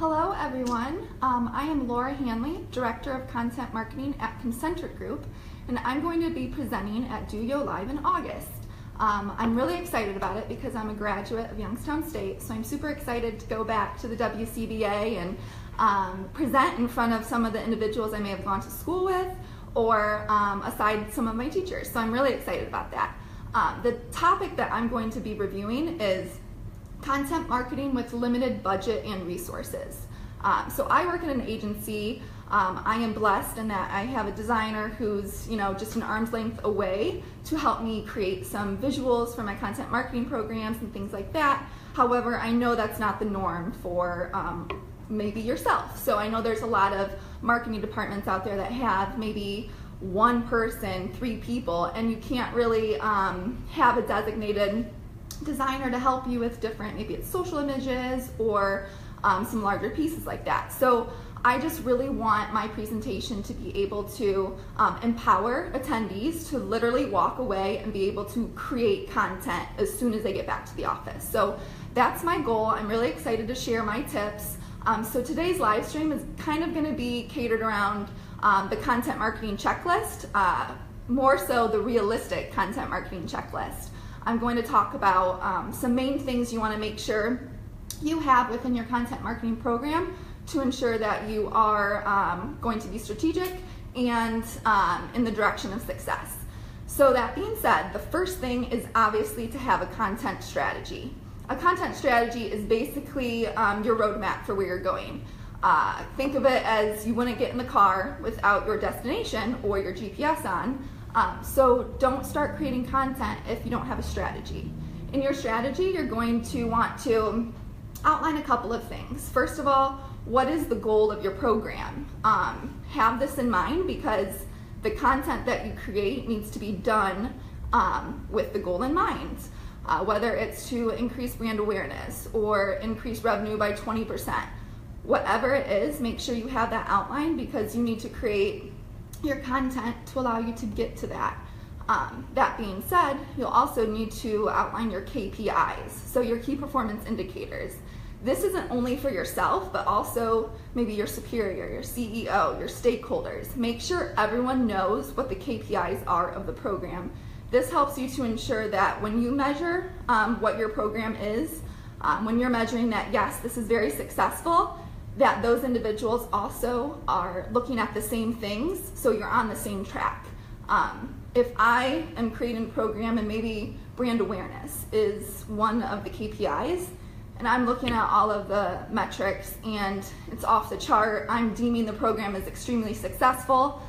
Hello everyone, I am Laura Hanley, Director of Content Marketing at Concentric Group, and I'm going to be presenting at DOYO Live in August. I'm really excited about it because I'm a graduate of Youngstown State, so I'm super excited to go back to the WCBA and present in front of some of the individuals I may have gone to school with, or aside some of my teachers, so I'm really excited about that. The topic that I'm going to be reviewing is content marketing with limited budget and resources. So I work in an agency. I am blessed in that I have a designer who's just an arm's length away to help me create some visuals for my content marketing programs and things like that. However, I know that's not the norm for maybe yourself. So I know there's a lot of marketing departments out there that have maybe one person, 3 people, and you can't really have a designated designer to help you with different, maybe it's social images or some larger pieces like that. So I just really want my presentation to be able to empower attendees to literally walk away and be able to create content as soon as they get back to the office. So that's my goal. I'm really excited to share my tips. So today's live stream is kind of going to be catered around the content marketing checklist, more so the realistic content marketing checklist. I'm going to talk about some main things you want to make sure you have within your content marketing program to ensure that you are going to be strategic and in the direction of success. So that being said, the first thing is obviously to have a content strategy. A content strategy is basically your roadmap for where you're going. Think of it as you wouldn't get in the car without your destination or your GPS on. So don't start creating content if you don't have a strategy. In your strategy, you're going to want to outline a couple of things. First of all, what is the goal of your program? Have this in mind because the content that you create needs to be done with the goal in mind. Whether it's to increase brand awareness or increase revenue by 20%. Whatever it is, make sure you have that outlined because you need to create your content to allow you to get to that. That being said, you'll also need to outline your KPIs, so your key performance indicators. This isn't only for yourself, but also maybe your superior, your CEO, your stakeholders. Make sure everyone knows what the KPIs are of the program. This helps you to ensure that when you measure what your program is, when you're measuring that, yes, this is very successful, that those individuals also are looking at the same things, so you're on the same track. If I am creating a program and maybe brand awareness is one of the KPIs, and I'm looking at all of the metrics and it's off the chart, I'm deeming the program as extremely successful,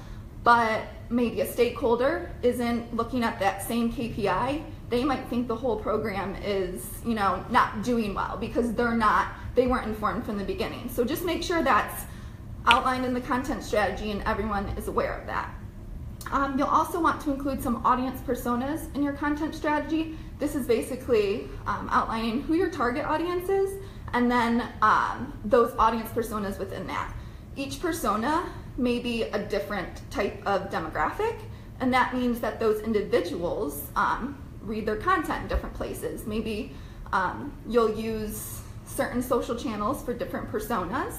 but maybe a stakeholder isn't looking at that same KPI, they might think the whole program is, not doing well because they weren't informed from the beginning. So just make sure that's outlined in the content strategy and everyone is aware of that. You'll also want to include some audience personas in your content strategy. This is basically outlining who your target audience is and then those audience personas within that. Each persona may be a different type of demographic, and that means that those individuals read their content in different places. Maybe you'll use certain social channels for different personas,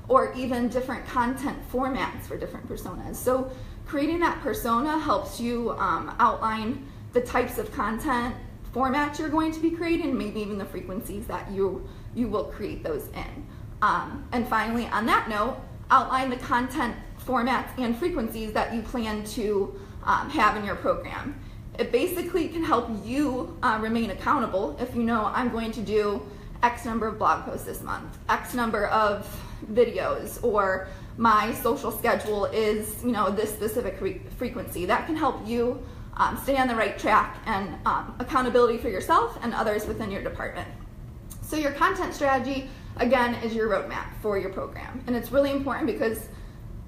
or even different content formats for different personas. So creating that persona helps you outline the types of content formats you're going to be creating, maybe even the frequencies that you will create those in. And finally, on that note, outline the content formats and frequencies that you plan to have in your program. It basically can help you remain accountable if you know I'm going to do X number of blog posts this month, X number of videos, or my social schedule is this specific frequency. That can help you stay on the right track and accountability for yourself and others within your department. So your content strategy, again, is your roadmap for your program. And it's really important because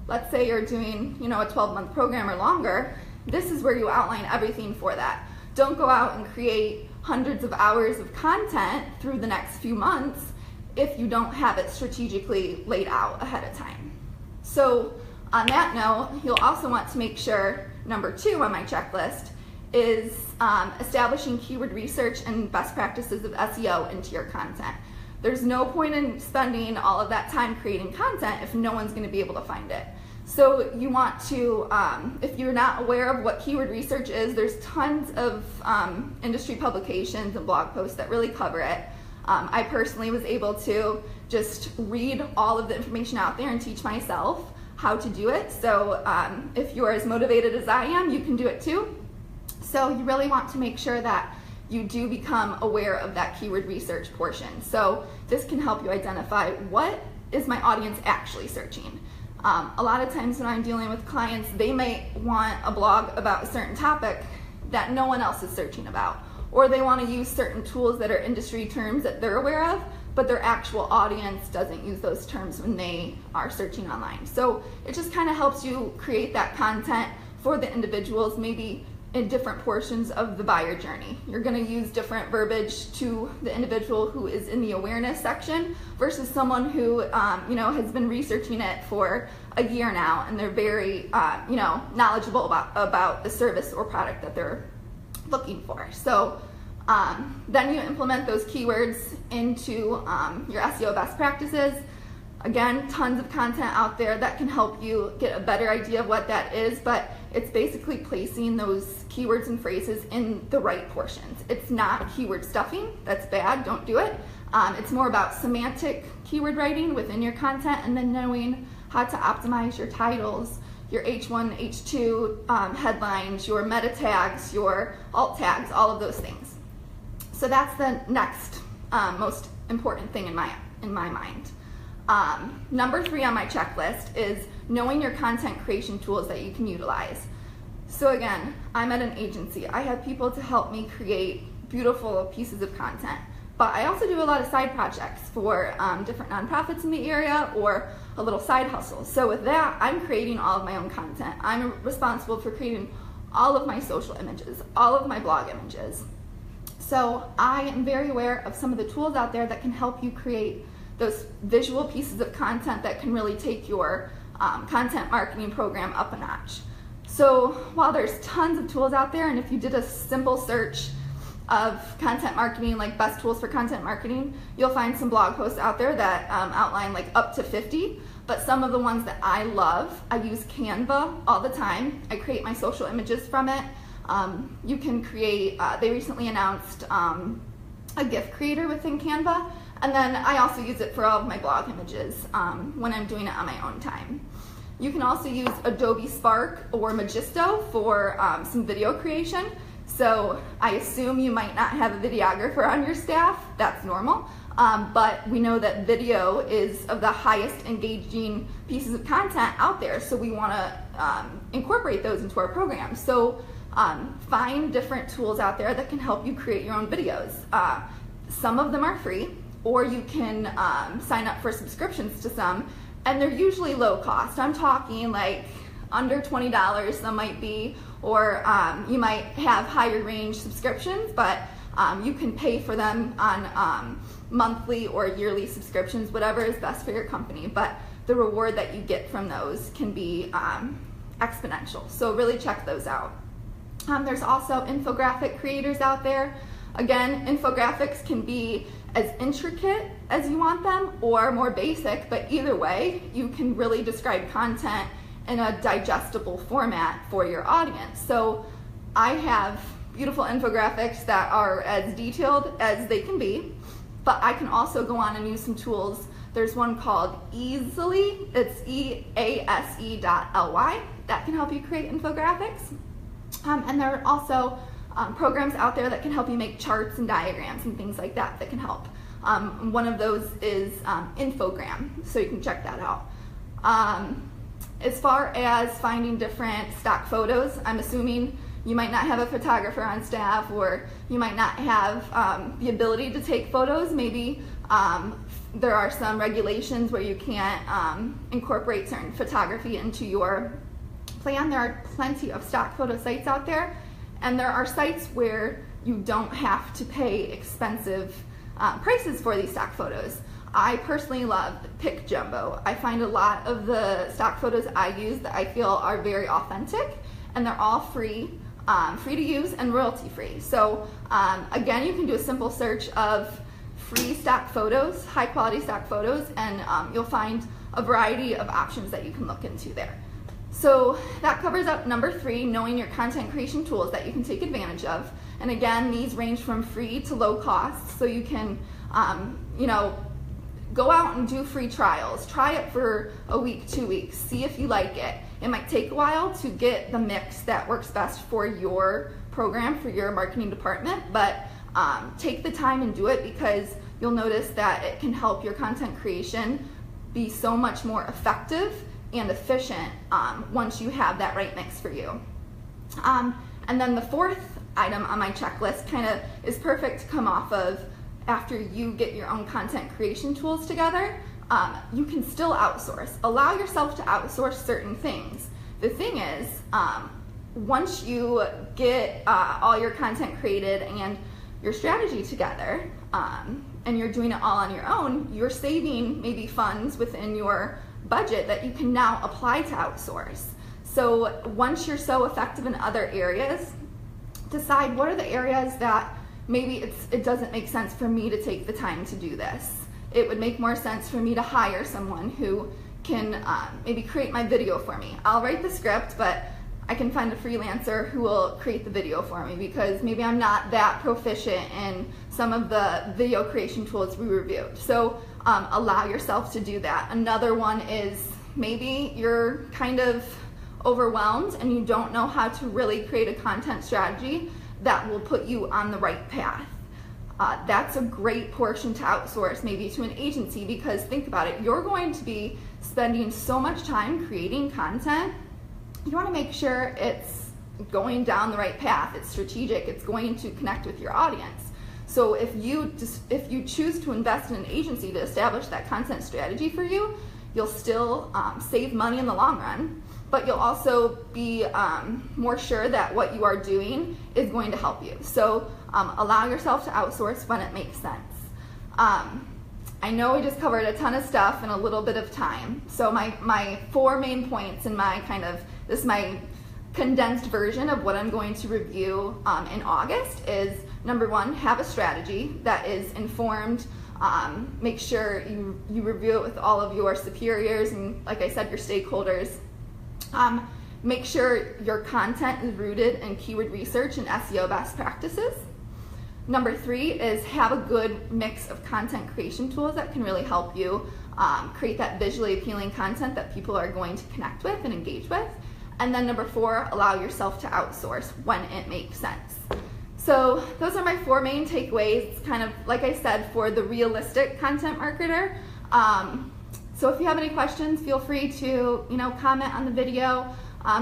let's say you're doing a 12-month program or longer, this is where you outline everything for that. Don't go out and create hundreds of hours of content through the next few months if you don't have it strategically laid out ahead of time. So on that note, you'll also want to make sure, number 2 on my checklist, is establishing keyword research and best practices of SEO into your content. there's no point in spending all of that time creating content if no one's going to be able to find it. So you want to, if you're not aware of what keyword research is, there's tons of industry publications and blog posts that really cover it. I personally was able to just read all of the information out there and teach myself how to do it. So if you're as motivated as I am, you can do it too. So you really want to make sure that you do become aware of that keyword research portion. So this can help you identify what is my audience actually searching. A lot of times when I'm dealing with clients, they may want a blog about a certain topic that no one else is searching about, or they want to use certain tools that are industry terms that they're aware of, but their actual audience doesn't use those terms when they are searching online. So it just kind of helps you create that content for the individuals, maybe in different portions of the buyer journey. You're going to use different verbiage to the individual who is in the awareness section versus someone who has been researching it for a year now, and they're very knowledgeable about the service or product that they're looking for. So then you implement those keywords into your SEO best practices. Again, tons of content out there that can help you get a better idea of what that is, but it's basically placing those keywords and phrases in the right portions. It's not keyword stuffing. That's bad. Don't do it. It's more about semantic keyword writing within your content, and then knowing how to optimize your titles, your H1, H2 headlines, your meta tags, your alt tags, all of those things. So that's the next most important thing in my mind. Number 3 on my checklist is knowing your content creation tools that you can utilize. So again, I'm at an agency. I have people to help me create beautiful pieces of content, but I also do a lot of side projects for different nonprofits in the area or a little side hustle. So with that, I'm creating all of my own content. I'm responsible for creating all of my social images, all of my blog images. So I am very aware of some of the tools out there that can help you create those visual pieces of content that can really take your content marketing program up a notch. So while there's tons of tools out there, and if you did a simple search of content marketing, like best tools for content marketing, you'll find some blog posts out there that outline like up to 50, but some of the ones that I love, I use Canva all the time. I create my social images from it. You can create, they recently announced a GIF creator within Canva, and then I also use it for all of my blog images when I'm doing it on my own time. You can also use Adobe Spark or Magisto for some video creation. So I assume you might not have a videographer on your staff. That's normal. But we know that video is of the highest engaging pieces of content out there. So we want to incorporate those into our program. So find different tools out there that can help you create your own videos. Some of them are free, or you can sign up for subscriptions to some, and they're usually low cost. I'm talking like under $20 some might be, or you might have higher range subscriptions, but you can pay for them on monthly or yearly subscriptions, whatever is best for your company, but the reward that you get from those can be exponential. So really check those out. There's also infographic creators out there. Again, infographics can be as intricate as you want them or more basic, but either way, you can really describe content in a digestible format for your audience. So I have beautiful infographics that are as detailed as they can be, but I can also go on and use some tools. There's one called Easily, it's EASE.ly, that can help you create infographics. And there are also programs out there that can help you make charts and diagrams and things like that that can help. One of those is Infogram, so you can check that out. As far as finding different stock photos, I'm assuming you might not have a photographer on staff, or you might not have the ability to take photos. Maybe there are some regulations where you can't incorporate certain photography into your plan. There are plenty of stock photo sites out there, and there are sites where you don't have to pay expensive prices for these stock photos. I personally love Pick Jumbo. I find a lot of the stock photos I use that I feel are very authentic, and they're all free to use and royalty free. So again, you can do a simple search of free stock photos, high quality stock photos, and you'll find a variety of options that you can look into there. So that covers up number 3, knowing your content creation tools that you can take advantage of. And again, these range from free to low cost, so you can, go out and do free trials. Try it for a week, 2 weeks, see if you like it. It might take a while to get the mix that works best for your program, for your marketing department, but take the time and do it, because you'll notice that it can help your content creation be so much more effective and efficient once you have that right mix for you. And then the 4th item on my checklist kind of is perfect to come off of after you get your own content creation tools together. You can still outsource. Allow yourself to outsource certain things. The thing is, once you get all your content created and your strategy together, and you're doing it all on your own, you're saving maybe funds within your budget that you can now apply to outsource. So once you're so effective in other areas, decide what are the areas that maybe it doesn't make sense for me to take the time to do this. It would make more sense for me to hire someone who can maybe create my video for me. I'll write the script, but I can find a freelancer who will create the video for me, because maybe I'm not that proficient in some of the video creation tools we reviewed. So allow yourself to do that. Another one is maybe you're kind of overwhelmed and you don't know how to really create a content strategy that will put you on the right path. That's a great portion to outsource maybe to an agency, because think about it, you're going to be spending so much time creating content. You want to make sure it's going down the right path, it's strategic, it's going to connect with your audience. So if you choose to invest in an agency to establish that content strategy for you, you'll still save money in the long run, but you'll also be more sure that what you are doing is going to help you. So allow yourself to outsource when it makes sense. I know we just covered a ton of stuff in a little bit of time. So my 4 main points in this is my condensed version of what I'm going to review in August is, number 1, have a strategy that is informed. Make sure you review it with all of your superiors and, like I said, your stakeholders. Make sure your content is rooted in keyword research and SEO best practices. Number 3 is have a good mix of content creation tools that can really help you create that visually appealing content that people are going to connect with and engage with. And then number 4, allow yourself to outsource when it makes sense. So those are my 4 main takeaways. It's kind of, like I said, for the realistic content marketer. So if you have any questions, feel free to comment on the video.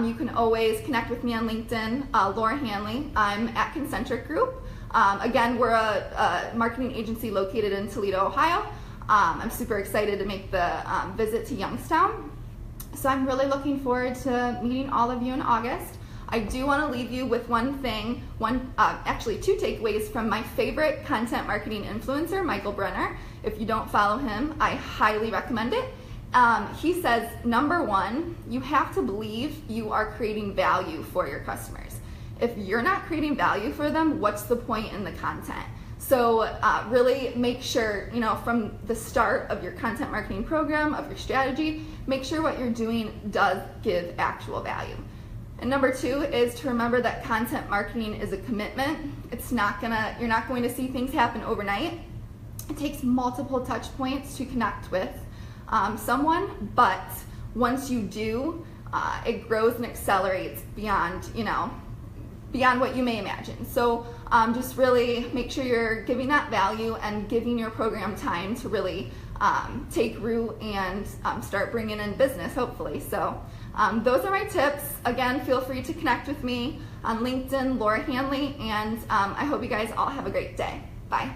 You can always connect with me on LinkedIn, Laura Hanley. I'm at Concentric Group. Again, we're a marketing agency located in Toledo, Ohio. I'm super excited to make the visit to Youngstown. So I'm really looking forward to meeting all of you in August. I do want to leave you with one thing, actually 2 takeaways from my favorite content marketing influencer, Michael Brenner. If you don't follow him, I highly recommend it. He says, number 1, you have to believe you are creating value for your customers. If you're not creating value for them, what's the point in the content? So really make sure, from the start of your content marketing program, of your strategy, make sure what you're doing does give actual value. And number 2 is to remember that content marketing is a commitment. You're not going to see things happen overnight. It takes multiple touch points to connect with someone, but once you do, it grows and accelerates beyond what you may imagine. So just really make sure you're giving that value and giving your program time to really take root and start bringing in business, hopefully. So those are my tips. Again, feel free to connect with me on LinkedIn, Laura Hanley, and I hope you guys all have a great day. Bye.